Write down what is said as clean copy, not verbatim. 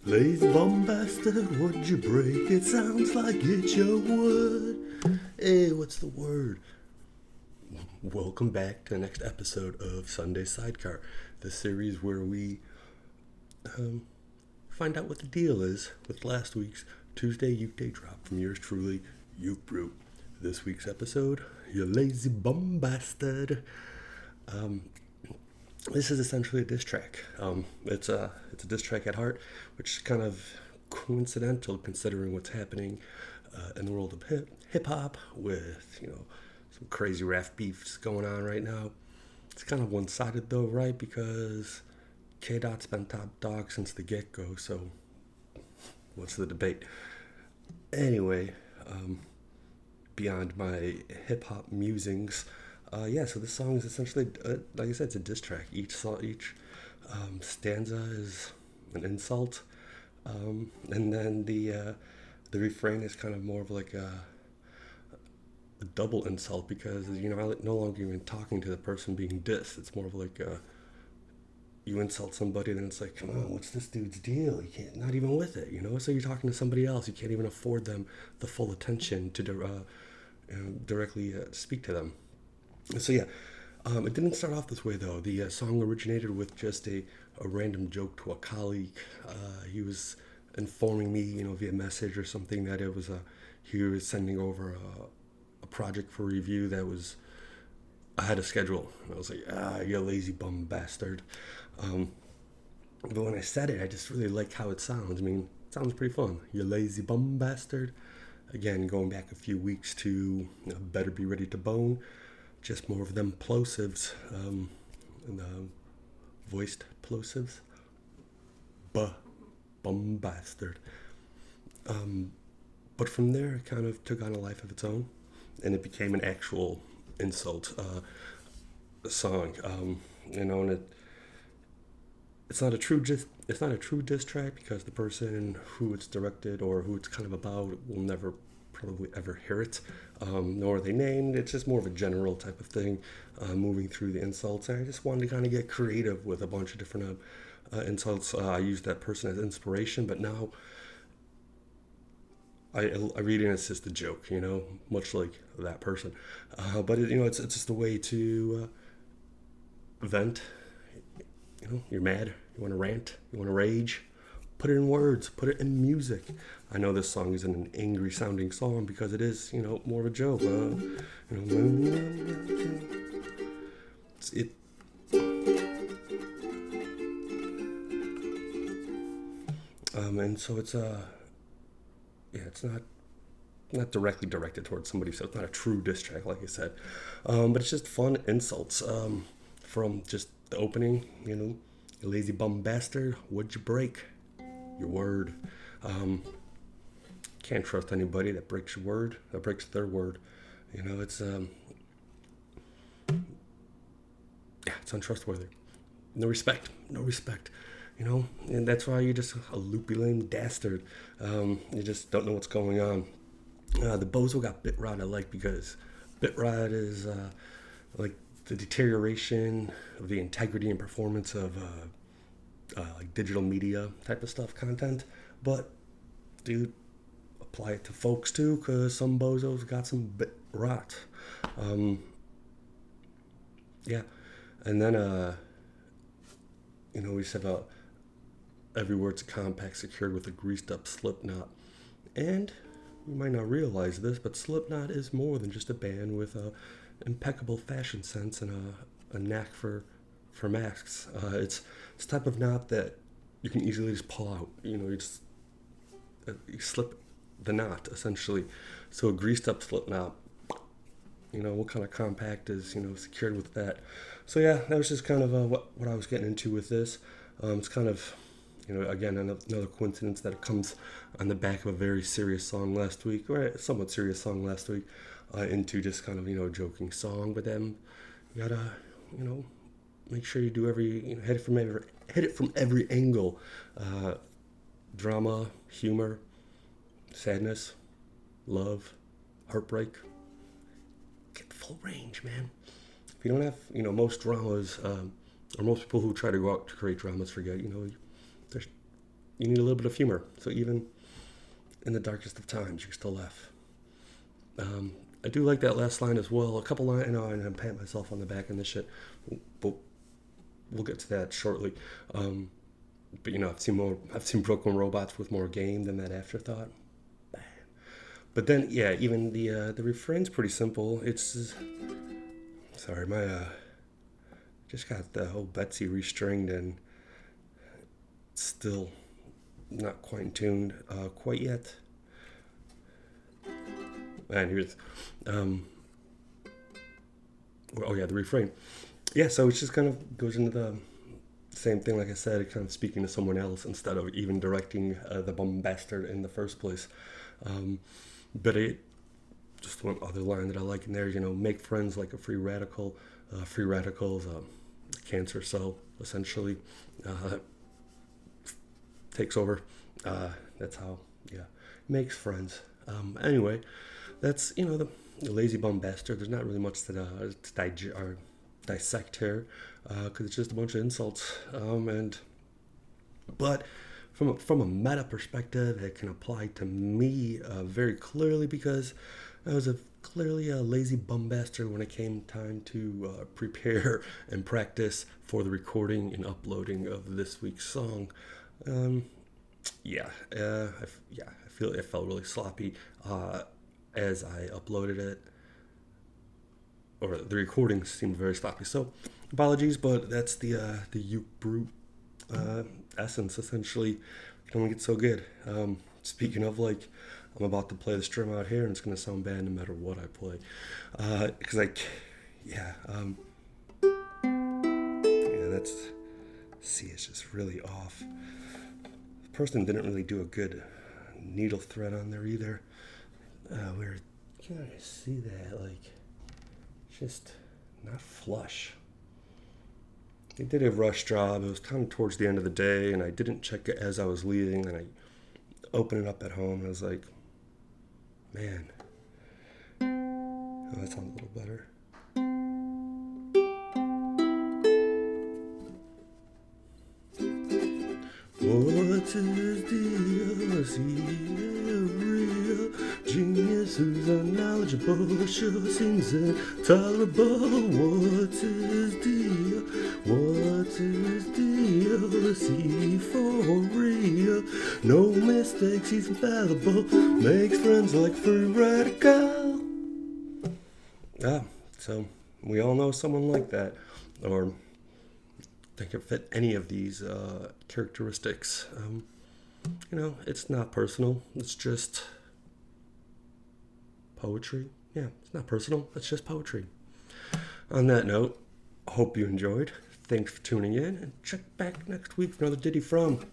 Lazy bum bastard, would you break? It sounds like it's your wood. Hey, what's the word? Welcome back to the next episode of Sunday Sidecar, the series where we find out what the deal is with last week's Tuesday Ukeday drop from yours truly, Uke Brute. This week's episode, you lazy bum bastard. This is essentially a diss track. It's a diss track at heart, which is kind of coincidental considering what's happening in the world of hip hop with some crazy rap beefs going on right now. It's kind of one sided though, right? Because K Dot's been top dog since the get go. So what's the debate? Anyway, beyond my hip hop musings. So this song is essentially, like I said, it's a diss track. Each stanza is an insult, and then the refrain is kind of more of like a double insult because I'm no longer even talking to the person being dissed. It's more of like you insult somebody, then it's like, come on, what's this dude's deal? You can't, not even with it, So you're talking to somebody else. You can't even afford them the full attention to directly speak to them. So yeah, it didn't start off this way though. The song originated with just a random joke to a colleague. He was informing me, via message or something that it was he was sending over a project for review that was ahead of schedule. And I was like, you lazy bum bastard. But when I said it, I just really like how it sounds. I mean, it sounds pretty fun. You lazy bum bastard. Again, going back a few weeks to Better Be Ready to Bone. Just more of them plosives, and voiced plosives. Bum bastard. But from there, it kind of took on a life of its own, and it became an actual insult song. And it's not a true diss track because the person who it's directed or who it's kind of about will never probably ever hear it, nor are they named. It's just more of a general type of thing, moving through the insults. And I just wanted to kind of get creative with a bunch of different insults. I used that person as inspiration, but now I read it as just a joke, much like that person. But it's just a way to vent. You're mad, you want to rant, you want to rage. Put it in words, put it in music. I know this song isn't an angry sounding song because it is, more of a joke. And so it's it's not directly directed towards somebody, so it's not a true diss track, like I said. But it's just fun insults from just the opening, you lazy bum bastard, what'd you break? Your word. Can't trust anybody that breaks your word, that breaks their word. It's it's untrustworthy. No respect. And that's why you're just a loopy lame dastard. You just don't know what's going on. The bozo got bit rot I like because bit rot is like the deterioration of the integrity and performance of like digital media type of stuff, content. But dude, apply it to folks too, because some bozos got some bit rot. And then we said every word's compact, secured with a greased up slip knot. And you might not realize this, but Slipknot is more than just a band with impeccable fashion sense and a knack for masks. It's the type of knot that you can easily just pull out. You slip the knot essentially. So a greased up slip knot. What kind of compact is secured with that? So yeah, that was just kind of what I was getting into with this. It's kind of again another coincidence that it comes on the back of a very serious song last week, or a somewhat serious song last week, into just kind of a joking song. But then you gotta make sure you do hit it from every angle. Drama, humor, sadness, love, heartbreak. Get the full range, man. If you don't have most dramas, or most people who try to go out to create dramas forget there's you need a little bit of humor. So even in the darkest of times, you can still laugh. I do like that last line as well. A couple lines, I know I'm patting myself on the back in this shit, but we'll get to that shortly. But you know, I've seen broken robots with more game than that afterthought. But then, yeah, even the refrain's pretty simple. It's sorry, my just got the whole Betsy restringed and still not quite tuned quite yet. And here's, oh yeah, the refrain. Yeah, so it just kind of goes into the same thing, like I said, kind of speaking to someone else instead of even directing the bum bastard in the first place. But it, just one other line that I like in there, you know, make friends like a free radical. Free radicals, a cancer cell, essentially, takes over. That's how, yeah, makes friends. Anyway, that's, you know, the lazy bum bastard. There's not really much to dissect here, because it's just a bunch of insults. But from a meta perspective, it can apply to me very clearly, because I was clearly a lazy bum bastard when it came time to prepare and practice for the recording and uploading of this week's song. I feel it felt really sloppy as I uploaded it, or the recording seemed very sloppy. So apologies, but that's the Uke Brute essence. Essentially, it can only get so good. Speaking of, like, I'm about to play the strum out here, and it's gonna sound bad no matter what I play, because that's C is just really off. The person didn't really do a good needle thread on there either. Where can I see that? Like, just not flush. They did a rush job. It was kind of towards the end of the day, and I didn't check it as I was leaving, and I opened it up at home, and I was like, man, oh, that sounds a little better. What is DLC? Real genius who's unknowledgeable sure seems intolerable. What is DLC for real? No mistakes, he's infallible. Makes friends like free radical. So we all know someone like that, or think it fit any of these characteristics. You know, it's not personal. It's just poetry. Yeah, it's not personal. It's just poetry. On that note, hope you enjoyed. Thanks for tuning in, and check back next week for another ditty from